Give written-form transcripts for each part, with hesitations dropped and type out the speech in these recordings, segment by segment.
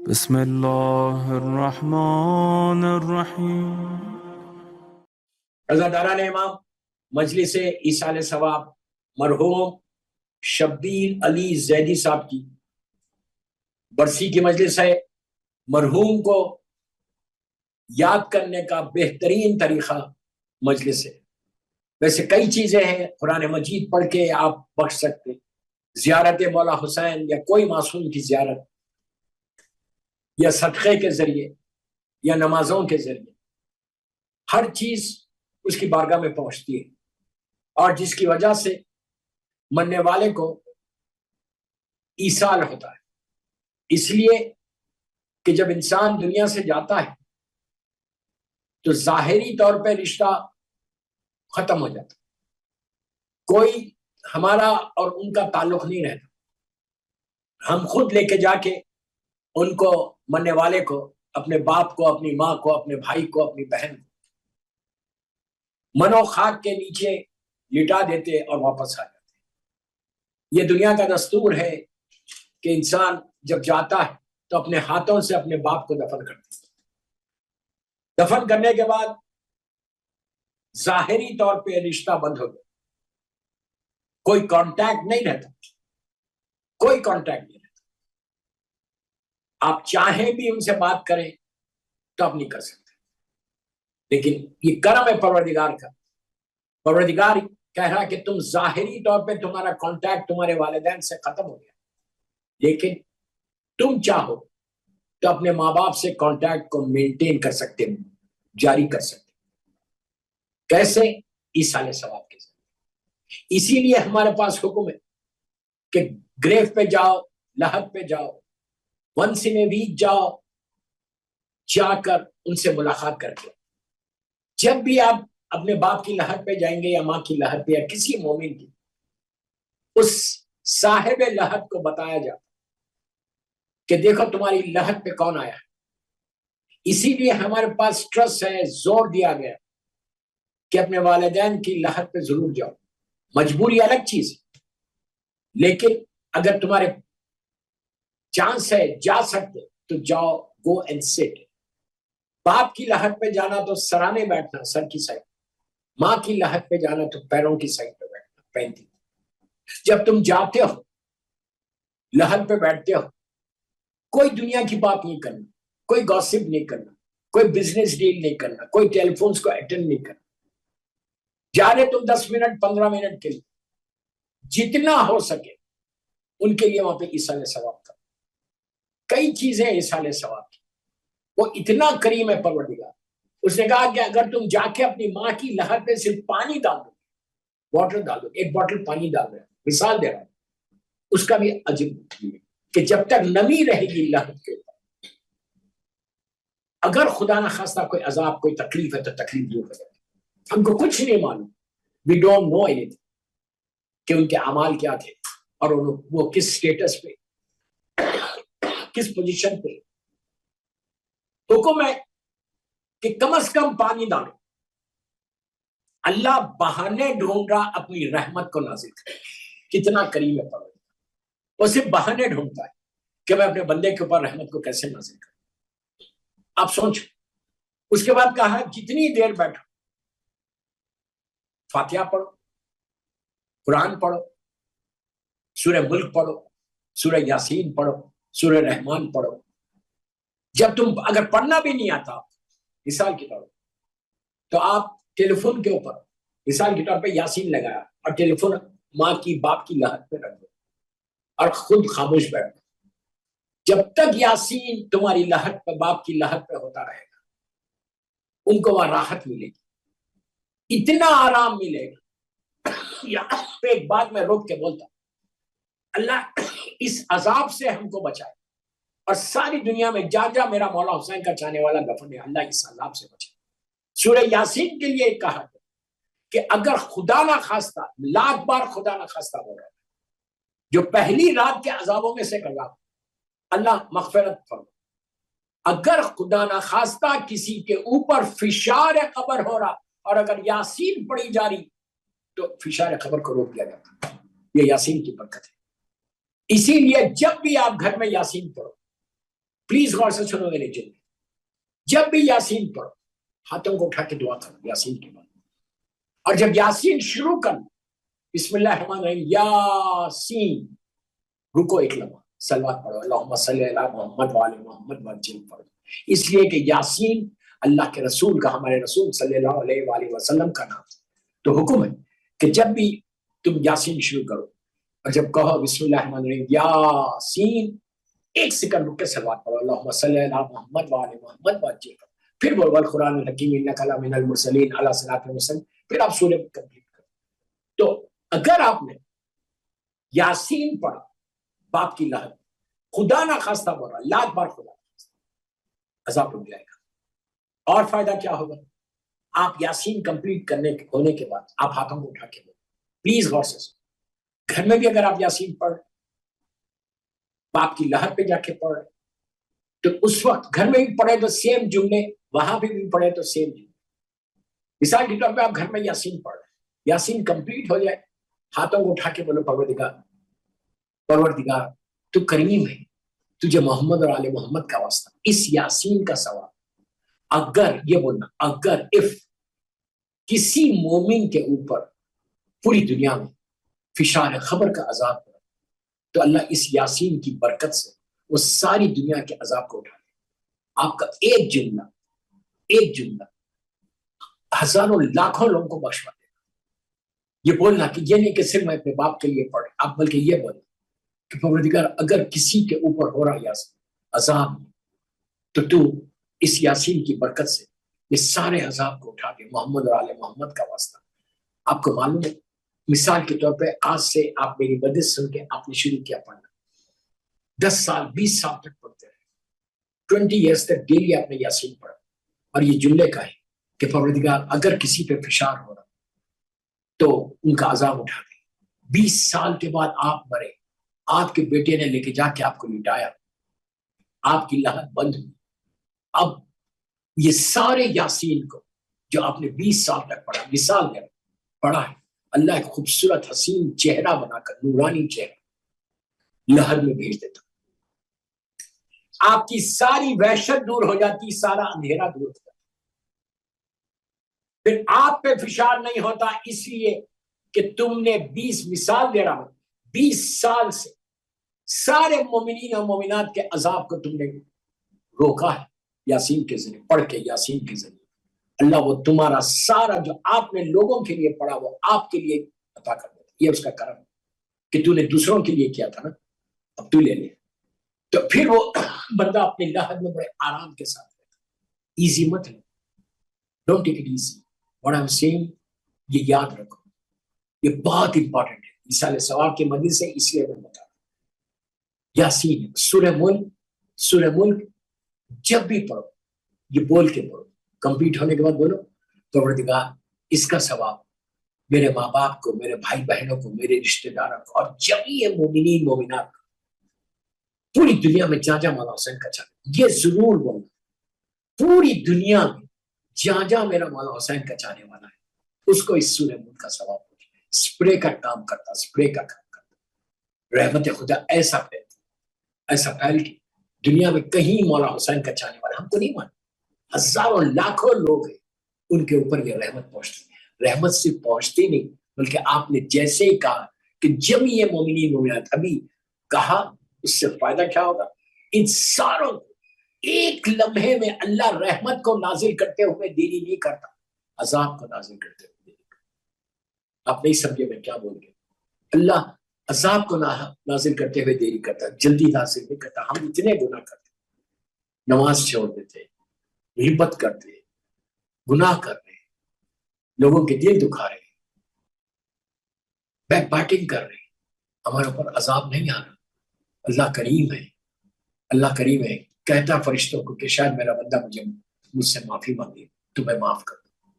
بسم اللہ الرحمن الرحیم۔ عزاداران امام مجلس ایصال ثواب مرحوم شبیر علی زیدی صاحب کی برسی کی مجلس ہے۔ مرحوم کو یاد کرنے کا بہترین طریقہ مجلس ہے۔ ویسے کئی چیزیں ہیں، قرآن مجید پڑھ کے آپ بخش سکتے، زیارت مولا حسین یا کوئی معصوم کی زیارت، یا صدقے کے ذریعے یا نمازوں کے ذریعے، ہر چیز اس کی بارگاہ میں پہنچتی ہے، اور جس کی وجہ سے مرنے والے کو ایصال ہوتا ہے۔ اس لیے کہ جب انسان دنیا سے جاتا ہے تو ظاہری طور پہ رشتہ ختم ہو جاتا، کوئی ہمارا اور ان کا تعلق نہیں رہتا۔ ہم خود لے کے جا کے ان کو، مرنے والے کو، اپنے باپ کو، اپنی ماں کو، اپنے بھائی کو، اپنی بہن کو منو خاک کے نیچے لٹا دیتے اور واپس آ جاتے۔ یہ دنیا کا دستور ہے کہ انسان جب جاتا ہے تو اپنے ہاتھوں سے اپنے باپ کو دفن کرتے۔ دفن کرنے کے بعد ظاہری طور پہ رشتہ بند ہو گیا، کوئی کانٹیکٹ نہیں رہتا، کوئی کانٹیکٹ نہیں رہتا۔ آپ چاہیں بھی ان سے بات کریں تو آپ نہیں کر سکتے، لیکن یہ کرم ہے پروردگار کا۔ پروردگار کہہ رہا کہ تم ظاہری طور پہ تمہارا کانٹیکٹ تمہارے والدین سے ختم ہو گیا، لیکن تم چاہو تو اپنے ماں باپ سے کانٹیکٹ کو مینٹین کر سکتے ہو، جاری کر سکتے۔ کیسے؟ ایصال ثواب کے ذریعے۔ اسی لیے ہمارے پاس حکم ہے کہ گریو پہ جاؤ، لحد پہ جاؤ، ونس ان اے ویک جاؤ، جا کر ان سے ملاقات کر کے۔ جب بھی آپ اپنے باپ کی لحد پہ جائیں گے یا ماں کی لحد پہ یا کسی مومن کی، اس صاحب لحد کو بتایا جاتا کہ دیکھو تمہاری لحد پہ کون آیا ہے۔ اسی لیے ہمارے پاس ٹرسٹ ہے، زور دیا گیا کہ اپنے والدین کی لحد پہ ضرور جاؤ۔ مجبوری الگ چیز ہے، لیکن اگر تمہارے چانس ہے، جا سکتے تو جاؤ، گو اینڈ سٹ۔ باپ کی لحد پہ جانا تو سرانے بیٹھنا، سر کی سائڈ، ماں کی لحد پہ جانا تو پیروں کی سائڈ پہ بیٹھنا، پینتی۔ جب تم جاتے ہو، لحد پہ بیٹھتے ہو، کوئی دنیا کی بات نہیں کرنا، کوئی گوسپ نہیں کرنا، کوئی بزنس ڈیل نہیں کرنا، کوئی ٹیلی فونز کو اٹینڈ نہیں کرنا۔ جا رہے تم 10 منٹ 15 منٹ کے لیے، جتنا ہو سکے ان کے لیے وہاں پہ ایصال ثواب کا۔ کئی چیزیں ایصال ثواب کی، وہ اتنا کریم ہے پروردگار۔ اس نے کہا کہ اگر تم جا کے اپنی ماں کی لحد پہ صرف پانی ڈال دو، واٹر ڈال دو، ایک بوٹل پانی ڈال رہے ہیں، مثال دے رہا ہوں، اس کا بھی اجر ہے کہ جب تک نمی رہے گی لحد کے اوپر، اگر خدا نہ خواستہ کوئی عذاب، کوئی تکلیف ہے تو تکلیف دور ہو جائے۔ ہم کو کچھ نہیں معلوم، we don't know anything کہ ان کے اعمال کیا تھے اور وہ کس سٹیٹس پہ، کس پوزیشن پہ۔ حکم ہے کہ کم از کم پانی ڈالو۔ اللہ بہانے ڈھونڈ رہا اپنی رحمت کو نازل کرے۔ کتنا کریم ہے پروردگار، وہ صرف بہانے ڈھونڈتا ہے کہ میں اپنے بندے کے اوپر رحمت کو کیسے نازل کروں۔ آپ سوچو۔ اس کے بعد کہا جتنی دیر بیٹھو، فاتحہ پڑھو، قرآن پڑھو، سورہ ملک پڑھو، سورہ یاسین پڑھو، سورہ رحمان پڑھو۔ جب تم اگر پڑھنا بھی نہیں آتا، مثال کے طور پر، تو آپ ٹیلی فون کے اوپر مثال کے طور پہ یاسین لگایا اور ٹیلی فون ماں کی، باپ کی لحد پہ رکھ دو اور خود خاموش بیٹھ دو۔ جب تک یاسین تمہاری لحد پہ، باپ کی لحد پہ ہوتا رہے گا، ان کو وہاں راحت ملے گی، اتنا آرام ملے گا۔ یہاں پہ ایک بات میں روک کے بولتا ہوں، اللہ اس عذاب سے ہم کو بچائے، اور ساری دنیا میں جا جا میرا مولا حسین کا چاہنے والا دفن ہے، اللہ اس عذاب سے بچائے۔ سورہ یاسین کے لیے کہا ہے کہ اگر خدا نہ خواستہ، لاکھ بار خدا نہ خواستہ ہو رہا ہے، جو پہلی رات کے عذابوں میں سے کرا، اللہ مغفرت فرما۔ اگر خدا نہ خواستہ کسی کے اوپر فشار قبر ہو رہا اور اگر یاسین پڑھی جا رہی تو فشار قبر کو روک دیا جاتا۔ یہ یاسین کی برکت ہے۔ اسی لیے جب بھی آپ گھر میں یاسین پڑھو، प्लीज गौर से सुनो मेरे जुमले, जब भी यासीन पढ़ो हाथों को उठा के दुआ करो यासीन के बाद, और जब यासीन शुरू कर बिस्मिल्लाहिर्रहमानिर्रहीम यासीन, रुको एक लम्हा, सलवात पढ़ो अल्लाहुम्मा सल्ली अला मोहम्मद व आले मोहम्मद वज्जिल पढ़ो, इसलिए कि यासीन अल्लाह के रसूल का, हमारे रसूल सल्लल्लाहु अलैहि वसल्लम का नाम। तो हुक्म है कि जब भी तुम यासीन शुरू करो और जब कहो बिस्मिल्लाहिर्रहमानिर्रहीम यासीन, 1 सेकंड रुक के सलवात पढ़ो अल्लाहुम्मा सल्ली अला मोहम्मद व आले मोहम्मद वज्जिल पढ़ो, फिर बोलो वल कुरानिल हकीम इन्नका लमिनल मुरसलीन अला सिरातिल मुस्तकीम, फिर आप सूरह कंप्लीट करो। तो अगर आपने यासीन पढ़ा बाप की लहर, खुदा ना खास्ता बोल रहा, लाख बार खुदा अज़ाब रुक जाएगा। और फायदा क्या होगा, आप यासीन कंप्लीट होने के बाद आप हाथों को उठा के बोलो, प्लीज गौर से सुनो। घर में भी अगर आप यासीन पढ़, बाप की लहर पे जाके पढ़, तो उस वक्त घर में भी पढ़े तो सेम जुमले, वहां भी पढ़े तो सेम जुमले। मिसाल के तौर पे आप घर में यासीन पढ़, यासीन कंप्लीट हो जाए, हाथों को उठा के बोलो परवरदिगार, परवरदिगार तू करीम है, तुझे मोहम्मद और आले मोहम्मद का वास्ता, इस यासीन का सवाब, अगर ये बोलना, अगर इफ किसी मोमिन के ऊपर पूरी दुनिया में फिशार खबर का अजाब पड़ा, तो अल्लाह इस यासीन की बरकत से वो सारी दुनिया के अजाब को उठा ले। आपका एक जुमला हजारों लाखों लोगों को बख्शवा देगा। ये बोलना कि ये नहीं कि सिर्फ मैं अपने बाप के लिए पढ़, आप बल्कि ये बोलना कि परवरदिगार अगर किसी के ऊपर हो रहा यासीन अजाब, तो तू इस यासीन की बरकत से ये सारे अजाब को उठा के मोहम्मद और आले मोहम्मद का वास्ता। आपको मालूम है, मिसाल के तौर पे आज से आप मेरी मदद सुन के आपने शुरू किया पढ़ना, 10 साल 20 साल तक पढ़ते रहे, 20 ईयर्स तक डेली आपने यासीन पढ़ा, और ये जुमले का है कि परवरदिगार अगर किसी पे फिशार हो रहा तो उनका अजाब उठा दे। 20 साल के बाद आप मरे, आपके बेटे ने लेके जाके आपको लिटाया, आपकी लहर बंद हुई, अब ये सारे यासीन को जो आपने 20 साल तक पढ़ा, मिसाल में पढ़ा है, अल्लाह एक खूबसूरत हसीन चेहरा बनाकर, नूरानी चेहरा लहर में भेज देता, आपकी सारी वहशत दूर हो जाती, सारा अंधेरा दूर हो जाता, फिर आप पे फिशार नहीं होता, इसलिए कि तुमने 20, मिसाल दे रहा हूं, 20 साल से सारे मोमिनीन और मोमिनात के अजाब को तुमने रोका है यासीन के जरिए, पढ़ के यासीन के जरिए। अल्लाह वो तुम्हारा सारा जो आपने लोगों के लिए पढ़ा वो आपके लिए अता कर देता, ये उसका करम है कि तूने दूसरों के लिए किया था ना, अब तू ले ले। तो फिर वो बंदा अपनी लहर में बड़े आराम के साथ रहता। इजी मत लो, don't take it easy, what I am saying ये याद रखो, ये बहुत इंपॉर्टेंट है। मिसाल सवाब के मदद से इसलिए मैं बता रहा हूं, यासीन सूरह मुल्क जब भी पढ़ो ये बोल के पढ़ो, कंप्लीट होने के बाद बोलो परवरदिगार इसका सवाब मेरे माँ बाप को, मेरे भाई बहनों को, मेरे रिश्तेदारों को, और जमीय मोमिनीन मोमिनात को, पूरी दुनिया में जहां जहां मौला हुसैन का चाहने, ये जरूर बोलना, पूरी दुनिया में जहां जहां मेरा मौला हुसैन का चाहने वाला है उसको इस सूरह मुल्क का सवाब स्प्रे का काम करता, स्प्रे का काम करता। रहमत खुदा ऐसा फैल के दुनिया में कहीं मौला हुसैन का चाहने वाला, हमको नहीं माना, हजारों लाखों लोग हैं उनके ऊपर ये रहमत पहुंचती है। रहमत सिर्फ पहुंचती नहीं, बल्कि आपने जैसे ही कहा कि जब ये मोमिनीन मोमिनात अभी कहा, उससे फायदा क्या होगा, इन सारों को एक लम्हे में अल्लाह रहमत को नाजिल करते हुए देरी नहीं करता, अजाब को नाजिल करते हुए देरी करता। आप नहीं समझे मैं क्या बोल गया, अल्लाह अजाब को नाजिल करते हुए देरी करता, जल्दी नाजिल नहीं करता। हम इतने गुनाह करते, नमाज छोड़ देते, गीबत करते, गुनाह कर रहे, लोगों के दिल दुखा रहे, बैक बाइटिंग कर रहे, हमारे ऊपर अजाब नहीं आ रहा। अल्लाह करीम है, अल्लाह करीम है, कहता फरिश्तों को कि शायद मेरा बंदा मुझसे माफी मांगे तो मैं माफ कर दूं,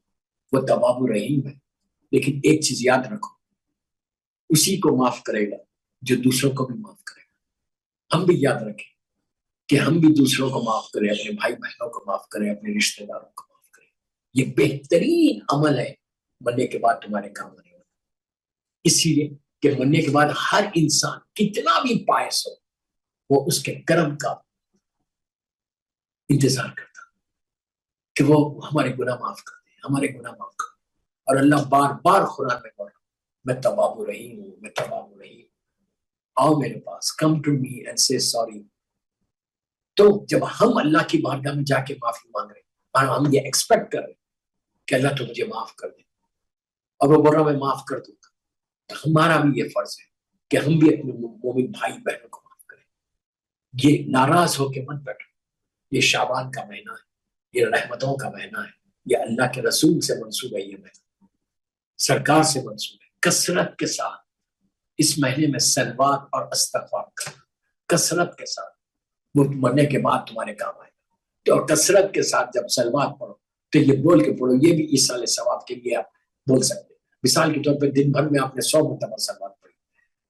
वो तवाबुर रहीम है। लेकिन एक चीज याद रखो, उसी को माफ करेगा जो दूसरों को भी माफ करेगा। हम भी याद रखें कि हम भी दूसरों को माफ करें, अपने भाई बहनों को माफ करें, अपने रिश्तेदारों को माफ करें। ये बेहतरीन अमल है, मरने के बाद तुम्हारे काम आने वाला। इसीलिए कि मरने के बाद हर इंसान कितना भी पायस हो, वो उसके कर्म का इंतजार करता कि वो हमारे गुनाह माफ कर दे, हमारे गुनाह माफ कर दे। और अल्लाह बार बार कुरान में बोल रहा, मैं तवाब रहीम हूँ, मैं तवाब रहीम, आओ मेरे पास, कम टू मी एंड से सॉरी। तो जब हम अल्लाह की बारगाह में जाके माफी मांग रहे हैं और हम ये एक्सपेक्ट कर रहे हैं कि अल्लाह तो मुझे माफ कर दे, और वो बोल रहा मैं माफ कर दूंगा, तो हमारा भी ये फर्ज है कि हम भी अपने मोमिन भाई बहनों को माफ करें। ये नाराज होके मत बैठो, ये शाबान का महीना है, ये रहमतों का महीना है, ये अल्लाह के रसूल से मंसूब है, ये महीना सरकार से मंसूब है। कसरत के साथ इस महीने में सलवात और इस्तगफार करना, कसरत के साथ, वो मरने के बाद तुम्हारे काम आएगा। तो और कसरत के साथ जब सलवात पढ़ो तो ये बोल के पढ़ो, ये भी ईसाल सवाब के लिए आप बोल सकते हैं। मिसाल के तौर पर दिन भर में आपने 100 मरतबा सलवात पढ़ी,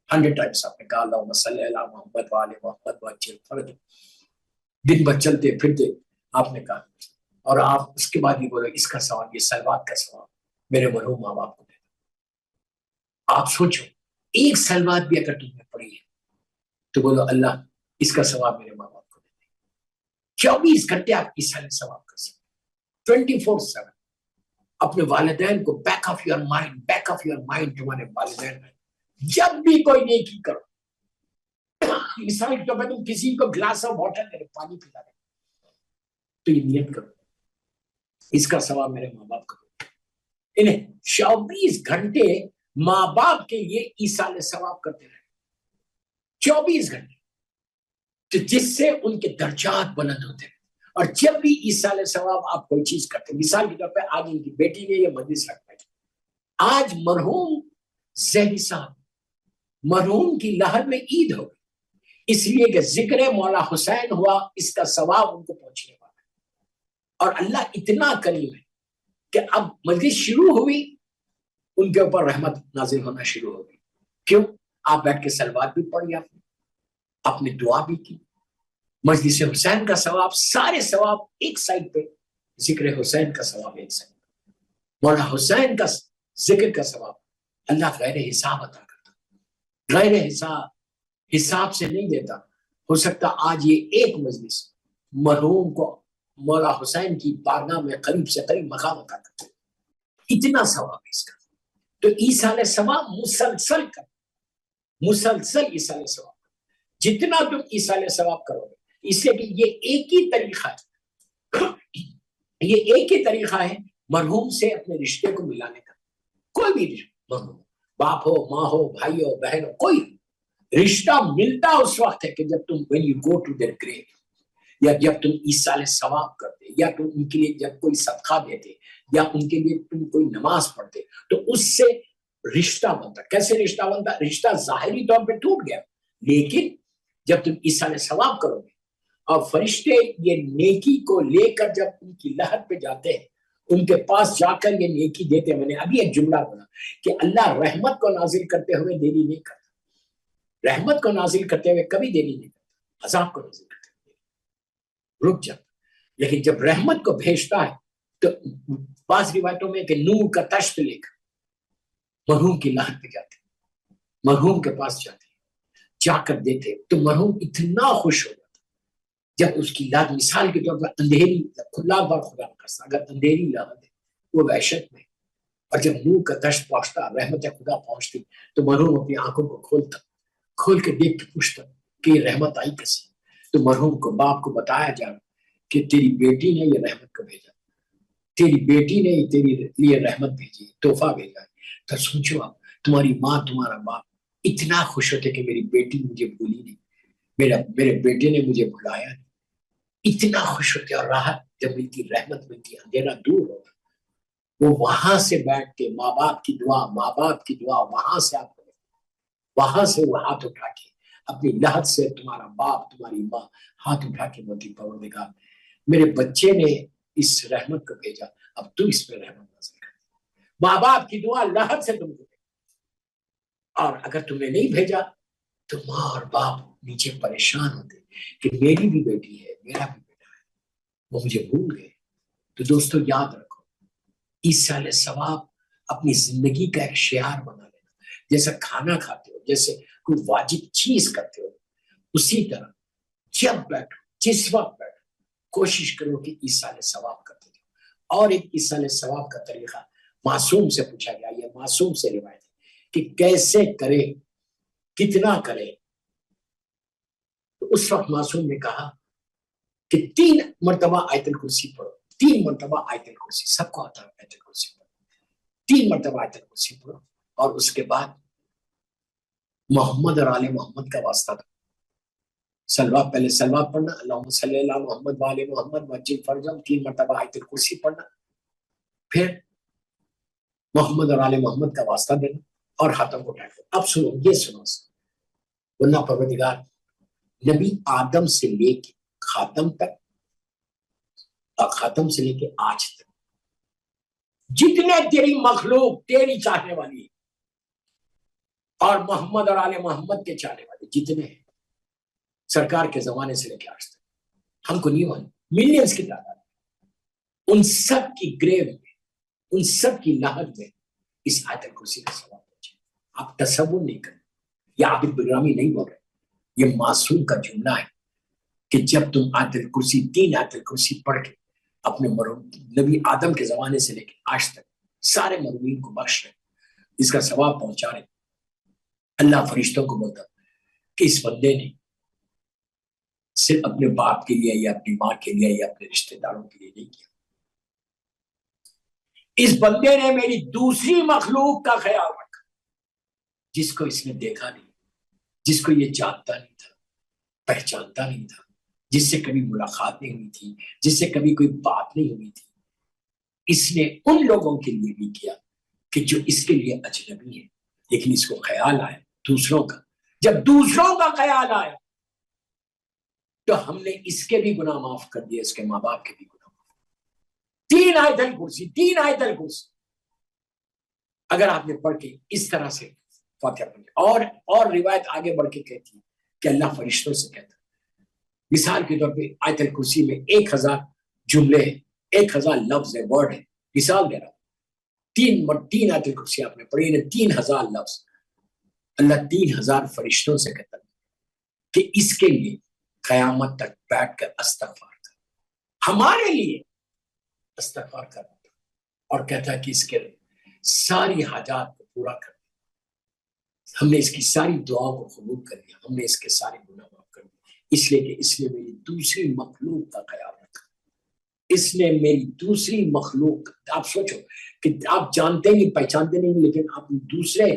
100 टाइम्स आपने कहा अल्लाहुम्मा सल्ली अला मुहम्मद व आले मुहम्मद व अज्जिल फरज, दिन भर चलते फिरते आपने कहा, और आप उसके बाद ये बोलो इसका सवाब, ये सलवात का सवाब मेरे मरहूम माँ बाप को दे दो। आप सोचो, एक सलवात भी अगर तुमने पढ़ी है तो बोलो अल्लाह इसका सवाब मेरे माँ बाप को दे दे। 24 घंटे आप ईसाल सवाब कर सकते, 24/7 अपने वालिदैन को back of your mind, back of your mind तुम्हारे वालिदैन है। जब भी कोई नेकी करो, मिसाल के तौर पर तुम किसी को ग्लास ऑफ वाटर दे रहे, पानी पिला रहे, तो ये नियत करो इसका सवाब मेरे माँ बाप को दो। इन्हें 24 घंटे माँ बाप के लिए ईसाल सवाब करते रहे, 24 घंटे, तो जिससे उनके दर्जात बुलंद होते हैं। और जब भी ईसाल सवाब आप कोई चीज करते हैं, मिसाल के तौर पे आज इनकी बेटी ने ये मजलिस रखवाई, आज मरहूम ज़हरी साहब, मरहूम की लहर में ईद हो गई, इसलिए कि जिक्र मौला हुसैन हुआ, इसका सवाब उनको पहुंचने वाला है। और अल्लाह इतना करीम है कि अब मजलिस शुरू हुई, उनके ऊपर रहमत नाजिल होना शुरू हो गई। क्यों? आप बैठ के सलवात भी पढ़ी, आपने दुआ भी की, मजलिस हुसैन का सवाब, सारे सवाब एक साइड पे, जिक्र हुसैन का सवाब एक साइड, मौला हुसैन का जिक्र का सवाब अल्लाह गैर हिसाब अता करता, गैर हिसाब से नहीं देता। हो सकता आज ये एक मजलिस मरहूम को मौला हुसैन की बारगाह में करीब से करीब मकाम अता करता, इतना सवाब है इसका। तो ईसाल सवाब मुसलसल कर, मुसलसल ईसाल सवाब, जितना तुम ईसाल सवाब करोगे, इसलिए कि ये एक ही तरीका है, ये एक ही तरीका है मरहूम से अपने रिश्ते को मिलाने का। कोई भी मरहूम, बाप हो, माँ हो, भाई हो, बहन हो, कोई रिश्ता मिलता उस वक्त है कि जब तुम when you go to their grave, या जब तुम ईसाल सवाब करते, या तुम उनके लिए जब कोई सदका देते, या उनके लिए तुम कोई नमाज पढ़ते, तो उससे रिश्ता बनता। कैसे रिश्ता बनता? रिश्ता जाहिरी तौर पे टूट गया, लेकिन जब तुम ईसाल सवाब करोगे और फरिश्ते ये नेकी को लेकर जब उनकी लहर पे जाते हैं, उनके पास जाकर ये नेकी देते हैं। मैंने अभी एक जुमला बोला कि अल्लाह रहमत को नाजिल करते हुए देरी नहीं करता, रहमत को नाजिल करते हुए कभी देरी नहीं करता, अजाब को नाजिल करते हुए रुक जाता। लेकिन जब रहमत को भेजता है तो बाज़ रिवायतों में कि नूर का तश्त लेकर मरहूम की लहर पे जाते, मरहूम के पास जाते, जाकर देते, तो मरहूम इतना खुश हो जाता जब उसकी लाद, मिसाल के तौर पर अंधेरी, खुला बार खुदा करता, अगर अंधेरी लहर है वो वहशत में, और जब नूर का तश्त पहुंचता, रहमत खुदा पहुंचती, तो मरहूम अपनी आंखों को खोलता, खोल के देख के पूछता कि ये रहमत आई कैसे। तो मरहूम को, बाप को बताया जा कि तेरी बेटी ने ये रहमत को भेजा, तेरी बेटी ने तेरे लिए रहमत भेजी, तोहफा भेजा है। तो सोचो आप, तुम्हारी माँ, तुम्हारा बाप इतना खुश होते कि मेरी बेटी मुझे भूली नहीं, मेरे बेटे ने मुझे भुलाया नहीं, इतना खुश होते। और राहत जब मिलती, रहमत मिलती, अंधेरा दूर होगा, वो वहां से बैठ के माँ बाप की दुआ, माँ बाप की दुआ, वहां से आप, वहां से वो हाथ उठा के अपनी लहत से, तुम्हारा बाप, तुम्हारी माँ हाथ उठा के बोलती, परवरदिगार मेरे बच्चे ने इस रहमत को भेजा, अब तू इस पे रहमत नाज़िल कर। माँ बाप की दुआ लहत से तुमको भेजा, और अगर तुमने नहीं भेजा तो माँ और बाप नीचे परेशान होते कि मेरी भी बेटी है, मेरा भी बेटा है, वो मुझे भूल गए। तो दोस्तों याद रखो, ईसाल सवाब अपनी जिंदगी का एक शियार बना लेना। जैसे खाना खाते हो, जैसे कोई वाजिब चीज करते हो, उसी तरह जब बैठो, जिस वक्त बैठो, کوشش کرو کہ ایصال ثواب کرتے جاؤ. اور ایک ایصال ثواب کا طریقہ معصوم سے پوچھا گیا, یہ معصوم سے روایت ہے کہ کیسے کرے, کتنا کرے. تو اس وقت معصوم نے کہا کہ 3 مرتبہ آیت الکرسی پڑھو, 3 مرتبہ آیت الکرسی, سب کو آتا ہے آیت الکرسی پڑھو, 3 مرتبہ آیت الکرسی پڑھو, اور اس کے بعد محمد اور آل محمد کا واسطہ دو. سلوات, پہلے سلوات پڑھنا, اللہم صلی اللہ محمد و آل محمد وعجل فرجہم, 3 مرتبہ آیت الکرسی پڑھنا, پھر محمد اور آل محمد کا واسطہ دینا اور ہاتھوں کو اٹھا دو. اب سنو, یہ سنو, ورنہ پروردگار نبی آدم سے لے کے خاتم تک اور خاتم سے لے کے آج تک جتنے تیری مخلوق تیری چاہنے والی ہے اور محمد اور آل محمد کے چاہنے والے جتنے ہیں, سرکار کے زمانے سے لے کے آج تک, ہم کو نہیں معلوم, ملینز کی تعداد, ان سب کی گریو میں, ان سب کی لہد میں اس آیت الکرسی کا ثواب پہنچے. آپ تصور نہیں کریں, یہ عابد بغرامی نہیں بول رہے, یہ معصوم کا جملہ ہے کہ جب تم آیت الکرسی 3 آیت الکرسی پڑھ کے اپنے نبی آدم کے زمانے سے لے کے آج تک سارے مرحومین کو بخش رہے, اس کا ثواب پہنچا رہے, اللہ فرشتوں کو بولتا کہ اس بندے نے صرف اپنے باپ کے لیے یا اپنی ماں کے لیے یا اپنے رشتہ داروں کے لیے نہیں کیا, اس بندے نے میری دوسری مخلوق کا خیال رکھا جس کو اس نے دیکھا نہیں, جس کو یہ جانتا نہیں تھا, پہچانتا نہیں تھا, جس سے کبھی ملاقات نہیں ہوئی تھی, جس سے کبھی کوئی بات نہیں ہوئی تھی. اس نے ان لوگوں کے لیے بھی کیا کہ جو اس کے لیے اجنبی ہے, لیکن اس کو خیال آیا دوسروں کا. جب دوسروں کا خیال آیا تو ہم نے اس کے بھی گناہ معاف کر دیا, اس کے ماں باپ کے بھی گناہ معاف. 3 آیت الکرسی, 3 آیت الکرسی اگر آپ نے پڑھ کے اس طرح سے فاتحہ پڑھی. اور روایت آگے بڑھ کے کہتی ہے کہ اللہ فرشتوں سے کہتا ہے, مثال کے طور پہ آیت الکرسی میں 1000 جملے ہیں, 1000 لفظ ہے, ورڈ ہے, مثال دے رہا ہوں. 3 آیت الکرسی آپ نے پڑھی نے 3000 لفظ. اللہ 3000 فرشتوں سے کہتا ہے کہ اس کے لیے قیامت تک بیٹھ کر استغفار کر, ہمارے لیے استغفار کرنا, اور کہتا ہے کہ اس کے ساری حاجات کو پورا کر دیا, ہم نے اس کی ساری دعاؤں کو قبول کر لیا, ہم نے اس کے سارے گناہ معاف کر دیا, اس لیے کہ اس نے میری دوسری مخلوق کا خیال رکھا, اس نے میری دوسری مخلوق. آپ سوچو کہ آپ جانتے نہیں, پہچانتے نہیں, لیکن آپ دوسرے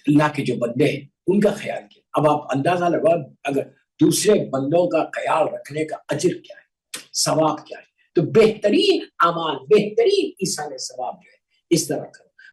اللہ کے جو بندے ہیں ان کا خیال کیا. اب آپ اندازہ لگا اگر دوسرے بندوں کا خیال رکھنے کا اجر کیا ہے, ثواب کیا ہے, تو بہترین اعمال, بہترین ایصال ثواب جو ہے اس طرح کا